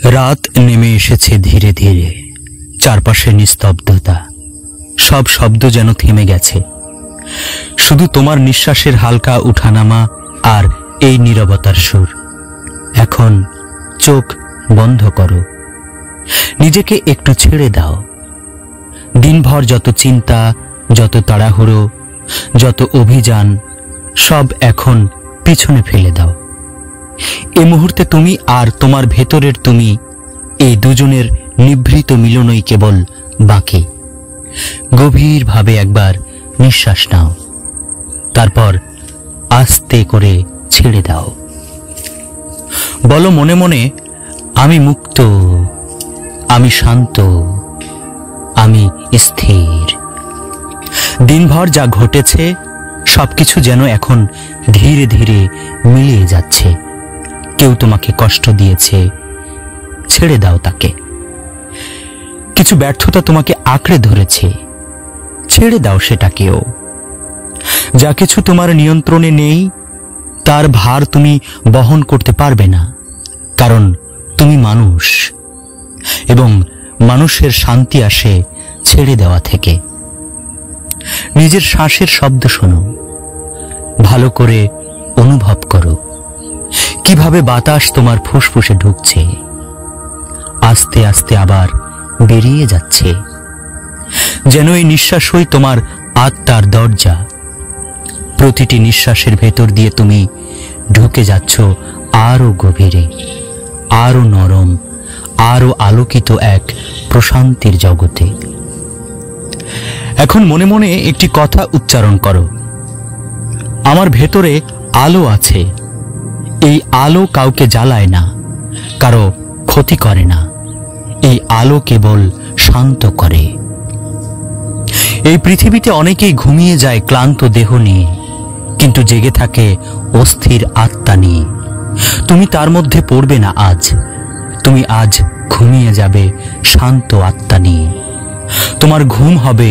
রাত নেমে এসেছে ধীরে ধীরে। চারপাশে নিস্তব্ধতা, সব শব্দ যেন থেমে গেছে। শুধু তোমার নিঃশ্বাসের হালকা উঠানামা আর এই নীরবতার সুর। এখন চোখ বন্ধ করো, নিজেকে একটু ছেড়ে দাও। দিনভর যত চিন্তা, যত তাড়াহুড়ো, যত অভিযান, সব এখন পিছনে ফেলে দাও। এই মুহূর্তে তুমি আর তোমার ভেতরের তুমি, এই দুজনের নিভৃত মিলনই কেবল বাকি। গভীরভাবে একবার নিঃশ্বাস নাও, তারপর আস্তে করে ছেড়ে দাও। বলো মনে মনে, আমি মুক্ত, আমি শান্ত, আমি স্থির। দিনভর যা ঘটেছে সবকিছু যেন এখন ধীরে ধীরে মিলিয়ে যাচ্ছে। কেউ তোমাকে কষ্ট দিয়েছে, ছেড়ে দাও তাকে। কিছু ব্যর্থতা তোমাকে আঁকড়ে ধরেছে, ছেড়ে দাও সেটাকেও। যা কিছু তোমার নিয়ন্ত্রণে নেই তার ভার তুমি বহন করতে পারবে না, কারণ তুমি মানুষ, এবং মানুষের শান্তি আসে ছেড়ে দেওয়া থেকে। নিজের শ্বাসের শব্দ শোনো, ভালো করে অনুভব করো কিভাবে বাতাস তোমার ফুসফুসে ঢুকছে, আস্তে আস্তে আবার বেরিয়ে যাচ্ছে। যেন এই নিঃশ্বাসই তোমার আত্মার দরজা। প্রতিটি নিঃশ্বাসের ভেতর দিয়ে তুমি ঢুকে যাচ্ছ আরো গভীরে, আরো নরম, আরো আলোকিত এক প্রশান্তির জগতে। এখন মনে মনে একটি কথা উচ্চারণ করো, আমার ভেতরে আলো আছে। এই আলো কাউকে জ্বালায় না, কারো ক্ষতি করে না। এই আলো কেবল শান্ত করে। এই পৃথিবীতে অনেকেই ঘুমিয়ে যায় ক্লান্ত দেহ নিয়ে, কিন্তু জেগে থাকে অস্থির আত্মা নিয়ে। তুমি তার মধ্যে পড়বে না আজ। তুমি আজ ঘুমিয়ে যাবে শান্ত আত্মা নিয়ে। তোমার ঘুম হবে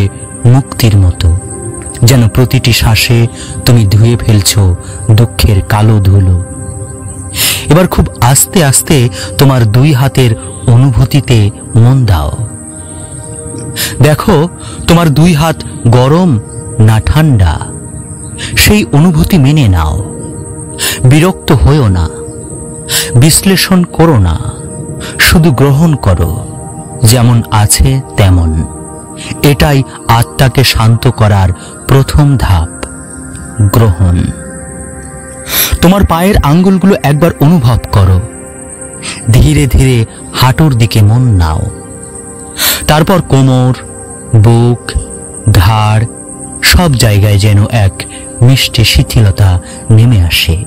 মুক্তির মতো, যেন প্রতিটি শ্বাসে তুমি ধুয়ে ফেলছ দুঃখের কালো ধুলো। এবার খুব আস্তে আস্তে তোমার দুই হাতের অনুভূতিতে মন দাও। দেখো তোমার দুই হাত গরম না ঠান্ডা, সেই অনুভূতি মেনে নাও। বিরক্ত হইও না, বিশ্লেষণ করো না, শুধু গ্রহণ করো যেমন আছে তেমন। এটাই আত্মাকে শান্ত করার প্রথম ধাপ, গ্রহণ। তোমার পায়ের আঙ্গুলগুলো একবার অনুভব করো। ধীরে ধীরে হাঁটুর দিকে মন নাও, তারপর কোমর, বুক, ঘাড়, সব জায়গায় যেন এক মিষ্টি শিথিলতা নেমে আসে।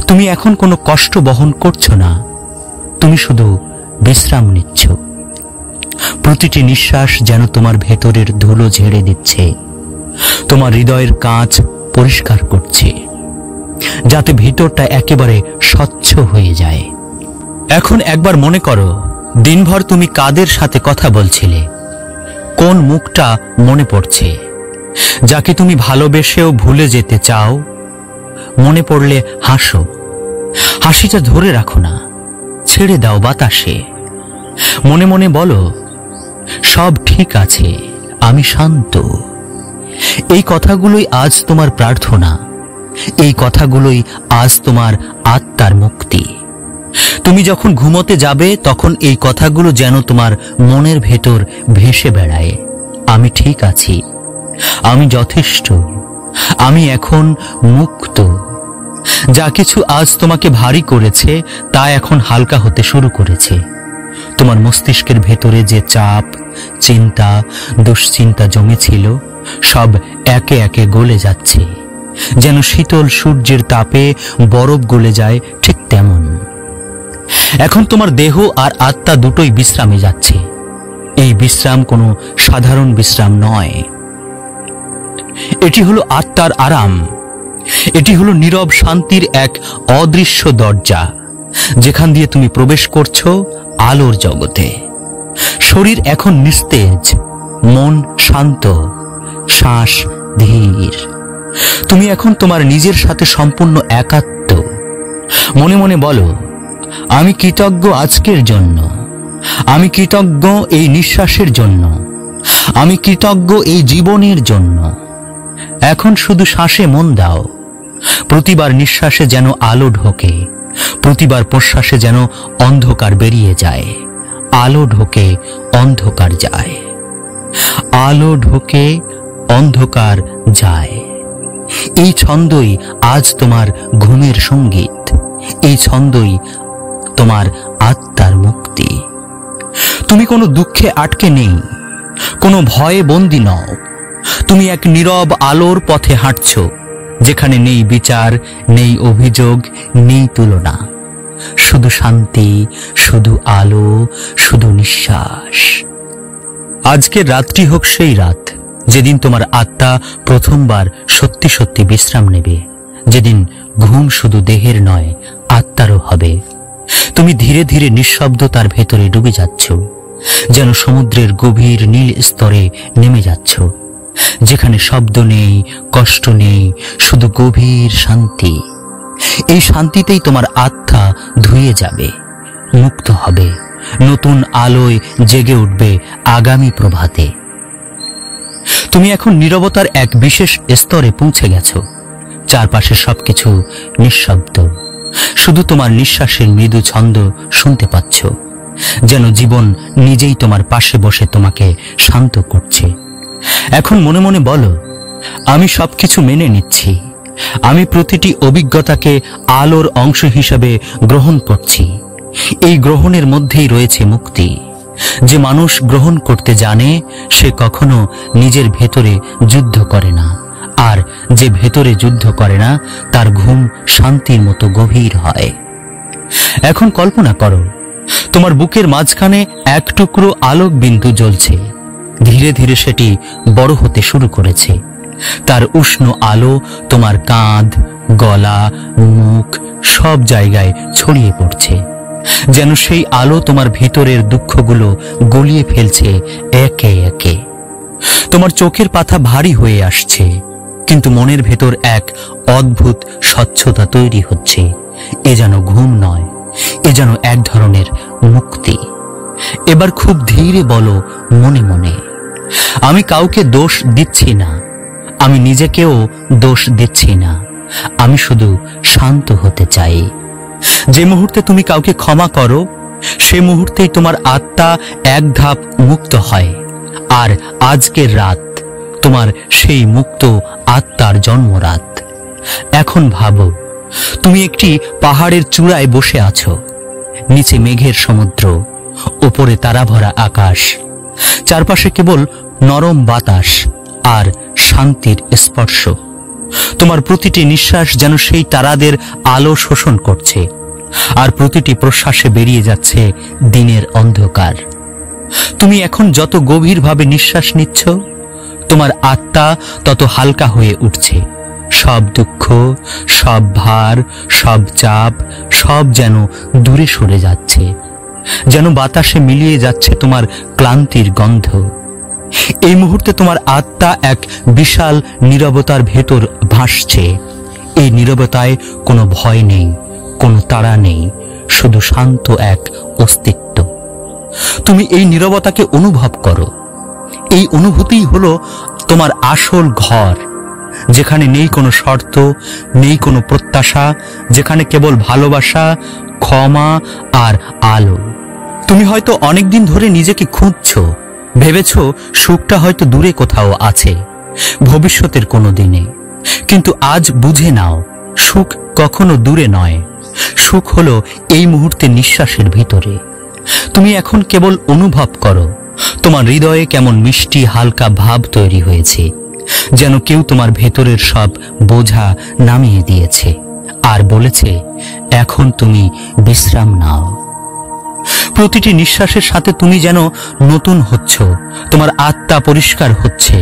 তুমি এখন কোনো কষ্ট বহন করছো না, তুমি শুধু বিশ্রাম নিচ্ছ। প্রতিটি নিঃশ্বাস যেন তোমার ভেতরের ধুলো ঝেড়ে দিচ্ছে, তোমার হৃদয়ের কাঁচ পরিষ্কার করছে, যাতে ভিতরটা একেবারে স্বচ্ছ হয়ে যায়। এখন একবার মনে করো, দিনভর তুমি কাদের সাথে কথা বলছিলে, কোন মুখটা মনে পড়ছে, যাকে তুমি ভালোবেসেও ভুলে যেতে চাও। মনে পড়লে হাসো, হাসিটা ধরে রাখো না, ছেড়ে দাও বাতাসে। মনে মনে বলো, সব ঠিক আছে, আমি শান্ত। এই কথাগুলোই আজ তোমার প্রার্থনা, এই কথাগুলোই আজ তোমার আত্মার মুক্তি। তুমি যখন ঘুমোতে যাবে তখন এই কথাগুলো যেন তোমার মনের ভেতর ভেসে বেড়ায়। আমি ঠিক আছি, আমি যথেষ্ট, আমি এখন মুক্ত। যা কিছু আজ তোমাকে ভারী করেছে তা এখন হালকা হতে শুরু করেছে। তোমার মস্তিষ্কের ভেতরে যে চাপ, চিন্তা, দুশ্চিন্তা জমেছিল সব একে একে গলে যাচ্ছে, যেন শীতল সূর্যের তাপে বরফ গলে যায়, ঠিক তেমন। এখন তোমার দেহ আর আত্মা দুটোই বিশ্রামে যাচ্ছে। এই বিশ্রাম কোনো সাধারণ বিশ্রাম নয়, এটি হলো আত্মার আরাম। এটি হলো নীরব শান্তির এক অদৃশ্য দরজা, যেখান দিয়ে তুমি প্রবেশ করছো আলোর জগতে। শরীর এখন নিস্তেজ, মন শান্ত, শ্বাস ধীর। তুমি এখন তোমার নিজের সাথে সম্পূর্ণ একাত্ম। মনে মনে বলো, আমি কৃতজ্ঞ আজকের জন্য, আমি কৃতজ্ঞ এই নিঃশ্বাসের জন্য, আমি কৃতজ্ঞ এই জীবনের জন্য। এখন শুধু শ্বাসে মন দাও। প্রতিবার নিঃশ্বাসে যেন আলো ঢোকে, প্রতিবার প্রশ্বাসে যেন অন্ধকার বেরিয়ে যায়। আলো ঢোকে, অন্ধকার যায়। আলো ঢোকে, অন্ধকার যায়। এই ছন্দই আজ তোমার ঘুমের সঙ্গীত, এই ছন্দই তোমার আত্মার মুক্তি। তুমি কোনো দুঃখে আটকে নেই, কোনো ভয়ে বন্দী নও। তুমি এক নীরব আলোর পথে হাঁটছ, যেখানে নেই বিচার, নেই অভিযোগ, নেই তুলনা। শুধু শান্তি, শুধু আলো, শুধু নিঃশ্বাস। আজকের রাতটি হোক সেই রাত যেদিন তোমার আত্মা প্রথমবার সত্যি সত্যি বিশ্রাম নেবে, যেদিন ঘুম শুধু দেহের নয়, আত্মারও হবে। তুমি ধীরে ধীরে নিঃশব্দতার ভেতরে ডুবে যাচ্ছ, যেন সমুদ্রের গভীর নীল স্তরে নেমে যাচ্ছ, যেখানে শব্দ নেই, কষ্ট নেই, শুধু গভীর শান্তি। এই শান্তিতেই তোমার আত্মা ধুয়ে যাবে, মুক্ত হবে, নতুন আলোয় জেগে উঠবে আগামী প্রভাতে। তুমি এখন নীরবতার এক বিশেষ স্তরে পৌঁছে গেছো। চারপাশে সবকিছু নিঃশব্দ, শুধু তোমার নিঃশ্বাসের মৃদু ছন্দ শুনতে পাচ্ছ, যেন জীবন নিজেই তোমার পাশে বসে তোমাকে শান্ত করছে। এখন মনে মনে বলো, আমি সবকিছু মেনে নিচ্ছি, আমি প্রতিটি অভিজ্ঞতাকে আলোর অংশ হিসেবে গ্রহণ করছি। এই গ্রহণের মধ্যেই রয়েছে মুক্তি। যে মানুষ গ্রহণ করতে জানে, সে কখনো নিজের ভেতরে যুদ্ধ করে না, আর যে ভেতরে যুদ্ধ করে না, তার ঘুম শান্তির মতো গভীর হয়। এখন কল্পনা করো, তোমার বুকের মাঝখানে এক টুকরো আলোক বিন্দু জ্বলছে। ধীরে ধীরে সেটি বড় হতে শুরু করেছে। তার উষ্ণ আলো তোমার কাঁধ, গলা, মুখ সব জায়গায় ছড়িয়ে পড়ছে, যেন সেই আলো তোমার ভিতরের দুঃখগুলো গলিয়ে ফেলছে একে একে। তোমার চোখের পাতা ভারী হয়ে আসছে, কিন্তু মনের ভেতর এক অদ্ভুত স্বচ্ছতা তৈরি হচ্ছে। এ যেন ঘুম নয়, এ যেন এক ধরনের মুক্তি। এবার খুব ধীরে বলো মনে মনে, আমি কাউকে দোষ দিচ্ছি না, আমি নিজেকেও দোষ দিচ্ছি না, আমি শুধু শান্ত হতে চাই। যে মুহূর্তে তুমি কাউকে ক্ষমা করো, সে মুহূর্তেই তোমার আত্মা এক ধাপ মুক্ত হয়। আর আজকের রাত তোমার সেই মুক্ত আত্মার জন্মরাত। এখন ভাবো, তুমি একটি পাহাড়ের চূড়ায় বসে আছো। নিচে মেঘের সমুদ্র, উপরে তারাভরা আকাশ, চারপাশে কেবল নরম বাতাস আর শান্তির স্পর্শ। তোমার প্রতিটি নিঃশ্বাস যেন সেই তারাদের আলো শোষণ করছে, আর প্রতিটি প্রশ্বাসে বেরিয়ে যাচ্ছে দিনের অন্ধকার। তুমি এখন যত গভীরভাবে নিঃশ্বাস নিচ্ছ, তোমার আত্মা তত হালকা হয়ে উঠছে। সব দুঃখ, সব ভার, সব চাপ, সব যেন দূরে সরে যাচ্ছে, যেন বাতাসে মিলিয়ে যাচ্ছে তোমার ক্লান্তির গন্ধ। এই মুহূর্তে তোমার আত্মা এক বিশাল নীরবতার ভেতর ভাসছে। এই নীরবতায় কোনো ভয় নেই, কোনো তাড়া নেই, শুধু শান্ত এক অস্তিত্ব। তুমি এই নীরবতাকে অনুভব করো। এই অনুভূতিই হলো তোমার আসল ঘর, যেখানে নেই কোনো শর্ত, নেই কোনো প্রত্যাশা, যেখানে কেবল ভালোবাসা, ক্ষমা আর আলো। তুমি হয়তো অনেকদিন ধরে নিজেকে খুঁজছো, ভেবেছ সুখটা হয়তো দূরে কোথাও আছে, ভবিষ্যতের কোনো দিনে। কিন্তু আজ বুঝে নাও, সুখ কখনো দূরে নয়, সুখ হলো এই মুহূর্তে নিঃশ্বাসের ভিতরে। তুমি এখন কেবল অনুভব করো, তোমার হৃদয়ে কেমন মিষ্টি হালকা ভাব তৈরি হয়েছে, যেন কেউ তোমার ভেতরের সব বোঝা নামিয়ে দিয়েছে আর বলেছে, এখন তুমি বিশ্রাম নাও। প্রতিটি নিঃশ্বাসের সাথে তুমি যেন নতুন হচ্ছ, তোমার আত্মা পরিষ্কার হচ্ছে,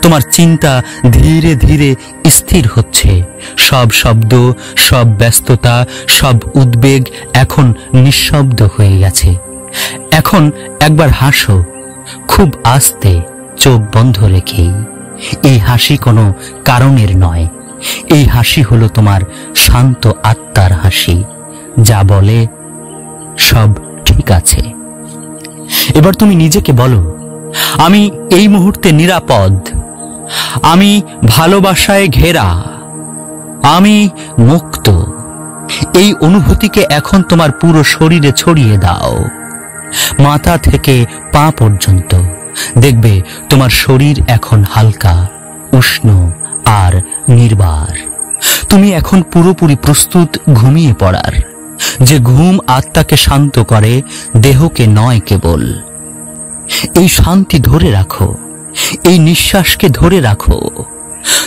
তোমার চিন্তা ধীরে ধীরে স্থির হচ্ছে। সব শব্দ, সব ব্যস্ততা, সব উদ্বেগ এখন নিঃশব্দ হয়ে গেছে। এখন একবার হাসো, খুব আস্তে, চোখ বন্ধ রেখেই। এই হাসি কোনো কারণের নয়, এই হাসি হলো তোমার শান্ত আত্মার হাসি, যা বলে, সব ঠিক আছে। এবার তুমি নিজেকে বলো, আমি এই মুহূর্তে নিরাপদ, আমি ভালোবাসায় ঘেরা, আমি মুক্ত। এই অনুভূতিকে এখন তোমার পুরো শরীরে ছড়িয়ে দাও, মাথা থেকে পা পর্যন্ত। দেখবে তোমার শরীর এখন হালকা, উষ্ণ আর নির্বার। তুমি এখন পুরোপুরি প্রস্তুত ঘুমিয়ে পড়ার। যে ঘুম আত্মাকে শান্ত করে, দেহকে নয় কেবল। এই শান্তি ধরে রাখো, এই নিঃশ্বাসকে ধরে রাখো,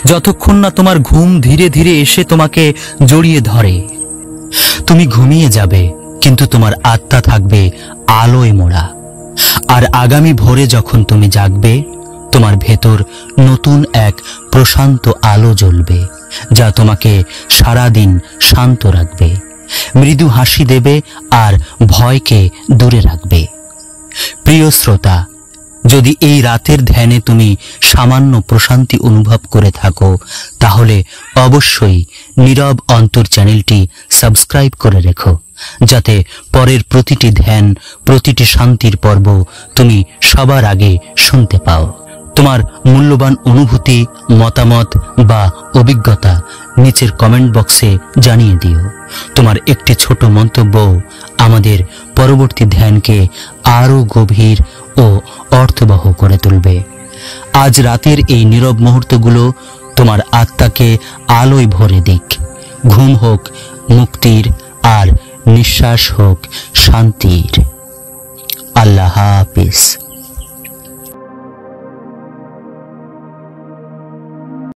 যতক্ষণ না তোমার ঘুম ধীরে ধীরে এসে তোমাকে জড়িয়ে ধরে। তুমি ঘুমিয়ে যাবে, কিন্তু তোমার আত্মা থাকবে আলোয় মোড়া। আর আগামী ভোরে যখন তুমি জাগবে, তোমার ভেতর নতুন এক প্রশান্ত আলো জ্বলবে, যা তোমাকে সারাদিন শান্ত রাখবে, মৃদু হাসি দেবে আর ভয়কে দূরে রাখবে। প্রিয় শ্রোতা, যদি এই রাতের ধ্যানে তুমি সামান্য প্রশান্তি অনুভব করে থাকো, তাহলে অবশ্যই নীরব অন্তর চ্যানেলটি সাবস্ক্রাইব করে রেখো, যাতে পরের প্রতিটি ধ্যান, প্রতিটি শান্তির পর্ব তুমি সবার আগে শুনতে পাও। তোমার মূল্যবান অনুভূতি, মতামত বা অভিজ্ঞতা নিচের কমেন্ট বক্সে জানিয়ে দিও। তোমার একটি ছোট মন্তব্য আমাদের পরবর্তী ধ্যানকে আরো গভীর ও অর্থবহ করে তুলবে। আজ রাতের এই নীরব মুহূর্তগুলো তোমার আত্মাকে আলোয় ভরে দিক। ঘুম হোক মুক্তির, আর নিঃশ্বাস হোক শান্তির। আল্লাহ হাফেজ।